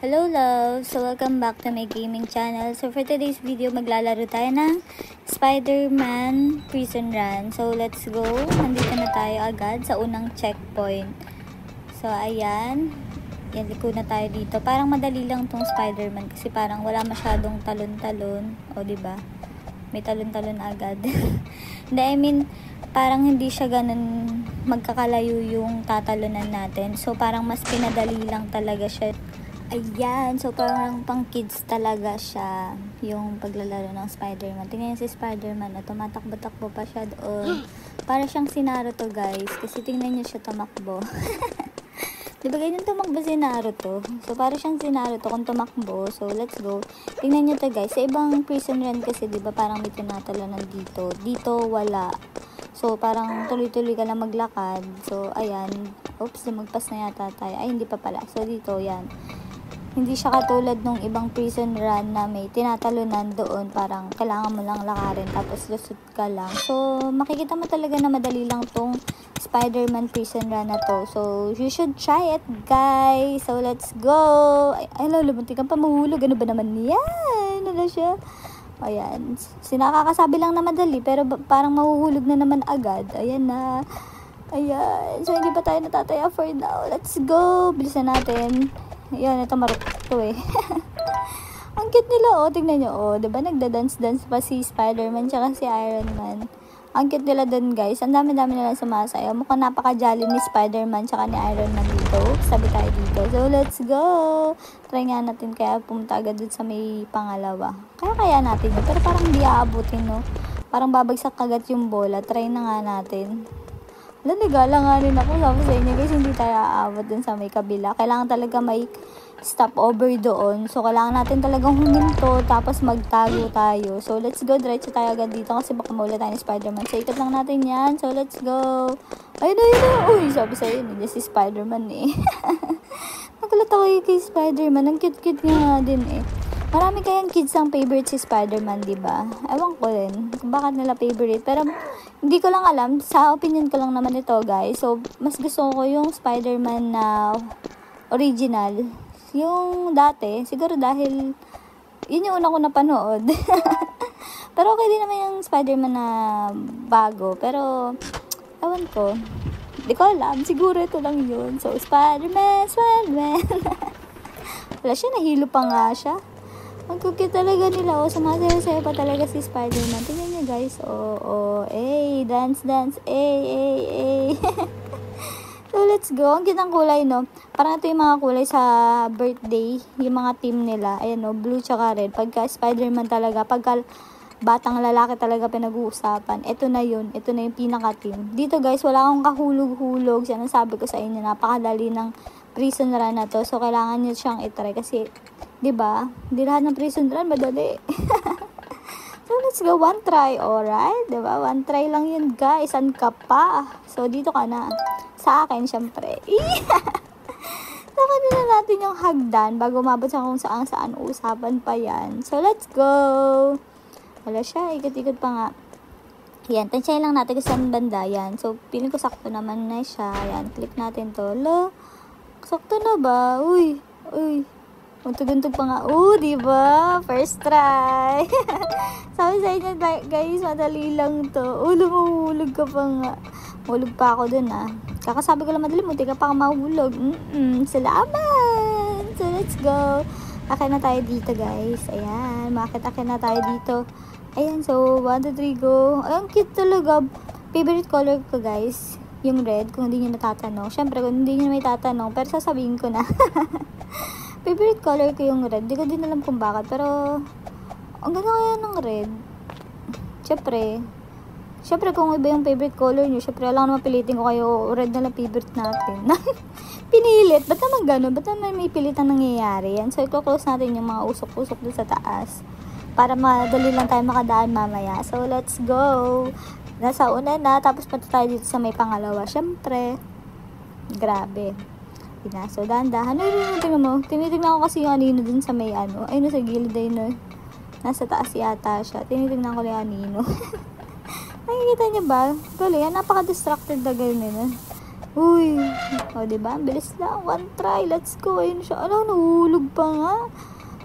Hello love! So welcome back to my gaming channel. So for today's video, maglalaro tayo ng Spider-Man Prison Run. So let's go! Nandito na tayo agad sa unang checkpoint. So ayan. Yan, liko na tayo dito. Parang madali lang tong Spider-Man kasi parang wala masyadong talon-talon. O diba? May talon-talon agad. Hindi, I mean, parang hindi siya ganun magkakalayo yung tatalunan natin. So parang mas pinadali lang talaga siya. Ayan, so parang pang kids talaga siya yung paglalaro ng Spider-Man. Tingnan niyo si Spider-Man, tumatakbo-takbo pa siya doon. Para siyang si Naruto guys, kasi tingnan niyo siya tumakbo. Diba ganyan tumakbo si Naruto? So para siyang si Naruto kung tumakbo. So let's go. Tingnan niyo to guys, sa ibang prison run kasi diba parang may tinatalanan dito. Dito wala. So parang tuloy-tuloy ka lang maglakad. So ayan, oops, magpas na yata tayo. Ay hindi pa pala. So dito yan. Hindi siya katulad nung ibang prison run na may tinatalunan doon. Parang kailangan mo lang lakarin tapos lusot ka lang. So, makikita mo talaga na madali lang tong Spider-Man prison run na to. So, you should try it, guys. So, let's go! Ay, lumuntik kang pamuhulog. Ano ba naman yan? Ano siya? Ayan. Sinakakasabi lang na madali, pero parang mahuhulog na naman agad. Ayan na. Ayan. So, hindi pa tayo natataya for now. Let's go! Bilisan natin. Ayan, ito marupok to eh. Ang cute nila, oh. Tingnan nyo, oh. Diba nagda-dance-dance pa si Spider-Man tsaka si Iron Man. Ang cute nila dun, guys. Ang dami-dami nila sumasayaw. Mukhang napaka-jolly ni Spider-Man tsaka ni Iron Man dito. Sabi tayo dito. So, let's go! Try nga natin kaya pumunta agad dun sa may pangalawa. Kaya natin yun. Pero parang hindi aabutin, no? Parang babagsak agad yung bola. Try na nga natin. Alam, nagala nga rin ako. Sabi sa inyo guys, hindi tayo aabot dun sa may kabila. Kailangan talaga may stopover doon. So, kailangan natin talagang huminto. Tapos magtago tayo. So, let's go. Diretso tayo agad dito kasi baka mawala tayo ni Spider-Man. So, ikot lang natin yan. So, let's go. Ayun na. Uy, sabi sa inyo, hindi si Spider-Man eh. Nagulat ako kay Spider-Man. Ang cute-cute nga din eh. Marami kayang kids ang favorite si Spider-Man, diba? Ewan ko rin kung bakit nila favorite. Pero, hindi ko lang alam. Sa opinion ko lang naman ito, guys. So, mas gusto ko yung Spider-Man na original. Yung dati, siguro dahil yun yung una ko napanood. Pero okay din naman yung Spider-Man na bago. Pero, ewan ko. Hindi ko alam. Siguro ito lang yun. So, Spider-Man. Wala siya, nahilo pa nga siya. Ang cute talaga nila. O, sumasayaw-sayaw pa talaga si Spider-Man. Tingnan niyo guys. Dance. So, let's go. Ang cute ng kulay, no? Parang ito yung mga kulay sa birthday. Yung mga team nila. Ayan, no? Blue tsaka red. Pagka Spider-Man talaga. Pagka batang lalaki talaga pinag-uusapan. Ito na yun. Ito na yung pinaka-team. Dito, guys, wala akong kahulog-hulog. Yan ang sabi ko sa inyo. Napakadali ng prison run na to. So, kailangan nyo siyang itry. Kasi, diba? Hindi lahat ng prison run madali. So, let's go. One try. Alright? Diba? One try lang yun, guys. San ka pa? So, dito ka na. Sa akin, syempre. Saka na natin yung hagdan bago umabot sa kung saan usapan pa yan. So, let's go. Wala siya. Ikot-ikot pa nga. Yan. Tansyahin lang natin kung saan banda yan. So, piling ko sakto naman na siya. Yan. Click natin to. Sakto na ba? Uy. Tuntog pa nga. Diba? First try. Sabi sa inyo, guys, madali lang to. Lumahulog ka pa nga. Mahulog pa ako dun, ah. Kakasabi ko lang madali, munti ka pa mahulog. Salamat! So, let's go. Akin na tayo dito, guys. Ayan. Makakit-akin na tayo dito. Ayan. So, 1, 2, 3, go. Ay, ang cute talaga. Favorite color ko, guys. Yung red, kung hindi nyo natatanong. Siyempre, kung hindi nyo may tatanong, pero sasabihin ko na. Favorite color ko yung red. Di ko din alam kung bakit. Pero, ang ganda kaya ng red. Siyempre, kung iba yung favorite color nyo, siyempre, alam naman pilitin ko kayo, red na lang favorite natin. Pinilit. Ba't naman gano'n? Ba't naman may pilit ang nangyayari yan? So, i-close natin yung mga usok-usok doon sa taas. Para madali lang tayo makadaan mamaya. So, let's go. Nasa una na. Tapos, pati tayo dito sa may pangalawa. Siyempre, grabe. So, dahan-dahan. Tingnan mo. Tinitignan ko kasi yung anino dun sa may ano. Ayun, sa gilid ayun. Nasa taas yata siya. Tinitignan ko yung anino. Nakikita niya ba? Galing. Napaka-distracted na gano'n. Uy. O, diba? Bilis lang. One try. Let's go. Ayun siya. Ano, nahulog pa nga.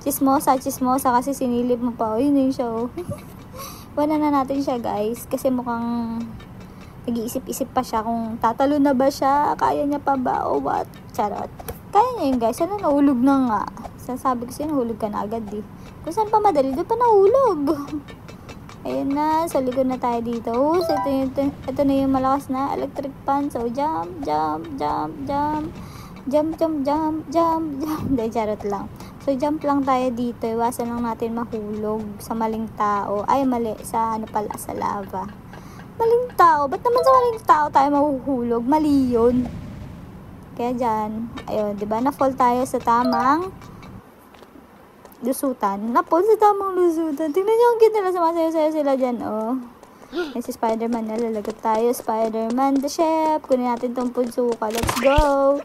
Chismosa kasi sinilip mo pa. Ayun yun siya, oh. Wala na natin siya, guys. Kasi mukhang nag-iisip-isip pa siya kung tatalo na ba siya. Kaya niya pa ba o what? Charot. Kaya niya yun, guys. Ano, nahulog na nga. Sasabi ko siya, nahulog ka na agad, eh. Kung saan pa madali, doon pa nahulog. Ayun na, sa likod na tayo dito. So, ito na yung malakas na electric fan. So, jump. Hindi, charot lang. So, jump lang tayo dito. Iwasan lang natin mahulog sa maling tao. Ay, mali. Sa ano pala, sa lava. Maling tao. Ba't naman sa maling tao tayo mahuhulog? Mali yun. Kaya dyan, ayun, diba? Na-fall tayo sa tamang lusutan. Na-fall sa tamang lusutan. Tingnan nyo ang cute nila. Sumasayo-sayo sila dyan, oh. Yan si Spider-Man. Nalalagot tayo. Spider-Man the chef. Kunin natin tong punsuka. Let's go.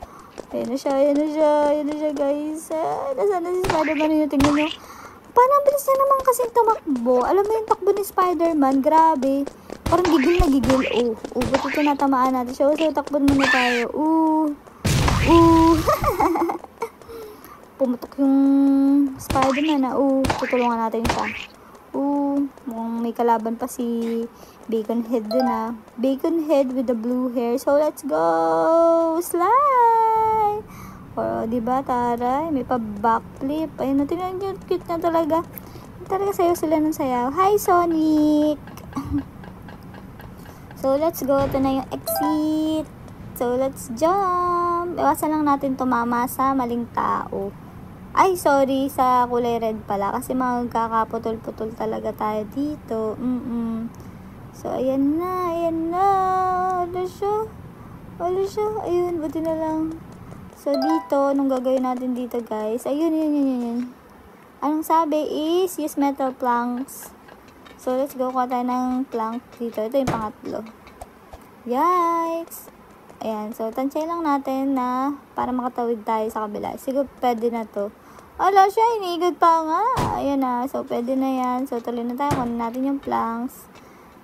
Ayan na siya, guys. Nasaan na si Spider-Man yun? Tingnan nyo. Parang bilis niya naman kasing tumakbo. Alam mo yung takbo ni Spider-Man. Grabe. Parang gigil na gigil. Ba't ito natamaan natin siya? So, takbo muna tayo. Pumutok yung Spider-Man na. Tutulungan natin siya. Mukhang may kalaban pa si Bacon Head dun, ah. Bacon Head with the blue hair. So, let's go! Slide! Diba, taray? May pa backflip. Ayun, tingnan nyo, cute na talaga. Talaga sayo sila ng sayaw. Hi, Sonic! So, let's go. Ito na yung exit. So, let's jump. Iwasan lang natin tumama sa maling tao. Ay, sorry, sa kulay red pala. Kasi magkakaputol-putol talaga tayo dito. So, ayan na. Wala siya. Ayun, buti na lang. So, dito, anong gagawin natin dito, guys? Ayun. Anong sabi is, use metal planks. So, let's go. Kuha tayo ng plank dito. Ito yung pangatlo. Yikes! Ayan. So, tansay lang natin na para makatawid tayo sa kabila. Siguro, pwede na to. Ala siya, inigod pa nga. Ayan na. So, pwede na yan. So, tuloy na tayo. Kunin natin yung planks.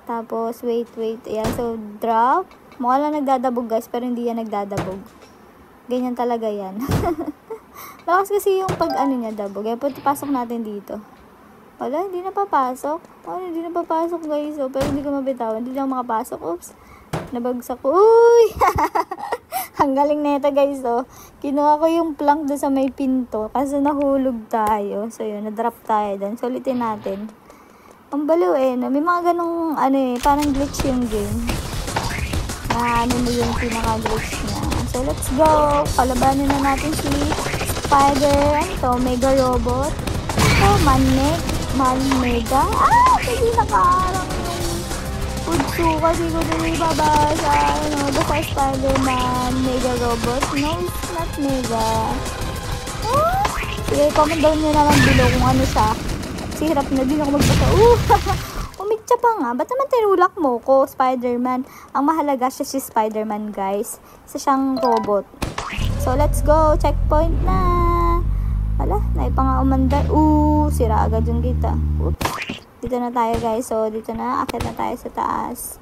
Tapos, wait. Ayan. So, drop. Mukha lang nagdadabog, guys. Pero hindi yan nagdadabog. Ganyan talaga yan. Lakas kasi yung pag ano niya dabog. Kaya pasok natin dito. Wala, hindi na papasok. Hindi na papasok, guys. So, pero hindi ko mabitawan. Hindi na makapasok. Oops. Nabagsak ko. Uy! Ang galing na ito, guys. So, kinuha ko yung plank doon sa may pinto. Kasi nahulog tayo. So, yun. Na-drop tayo doon. So, ulitin natin. Ang baliw eh. No? May mga ganong, parang glitch yung game. Ano mo yung pinaka-glitch niya. So, let's go. Palabanin na natin si Spider. Mega Robot. Mega. Hindi nakaarang yung pudso kasi ko din ibabasa. Basta Spider-Man, Mega Robot. No, it's not Mega. Sige, comment down nyo naman below kung ano siya. Kasi hirap na din ako magbasa. Umigtsa pa nga. Ba't naman tinulak mo ko, Spider-Man? Ang mahalaga siya si Spider-Man, guys. Isa siyang robot. So, let's go. Checkpoint na. Hala, naipa nga umandar. Sira agad yung kita. Oops. Dito na tayo, guys. So, dito na. Akit na tayo sa taas.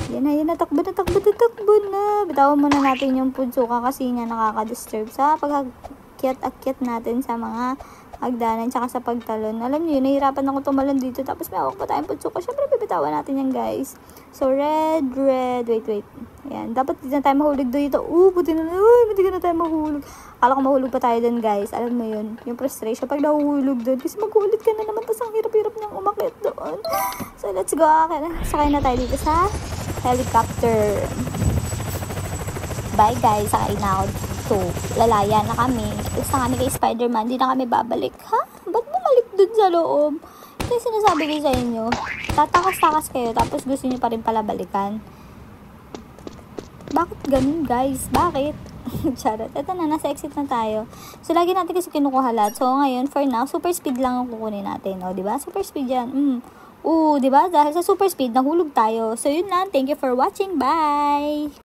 Yan na. Takbo na. Bitawan muna natin yung pudsuka kasi nga nakaka-disturb sa pag-akyat natin sa mga hagdanan tsaka sa pagtalon. Alam niyo, nahihirapan ako tumalon dito. Tapos may hawak pa tayong pudsuka. Syempre, bibitawan natin yan, guys. So, red. Wait. Ayan. Dapat hindi na tayo mahulog dito. Buti na tayo mahulog. Akala ko mahulog pa tayo dun, guys. Alam mo yun. Yung frustration pag nahuhulog dun. Kasi mag-ulit ka na naman. Tapos ang hirap-hirap niyang umakit doon. So, let's go. Sakay na tayo dito sa helicopter. Bye, guys. Sakay na ako dito. Lalaya na kami. Tapos na kami kay Spider-Man. Hindi na kami babalik. Ha? Ba't bumalik dun sa loob? Ito yung sinasabi ko sa inyo. Tatakas-takas kayo. Tapos gusto niyo pa rin pala balikan. Bakit ganun, guys? Bakit? Charot. Ito na, nasa exit na tayo. So, lagi natin kasi kinukuha lahat. So, ngayon, for now, super speed lang ang kukunin natin. O, diba? Super speed yan. Diba? Dahil sa super speed, nahulog tayo. So, yun lang. Thank you for watching. Bye!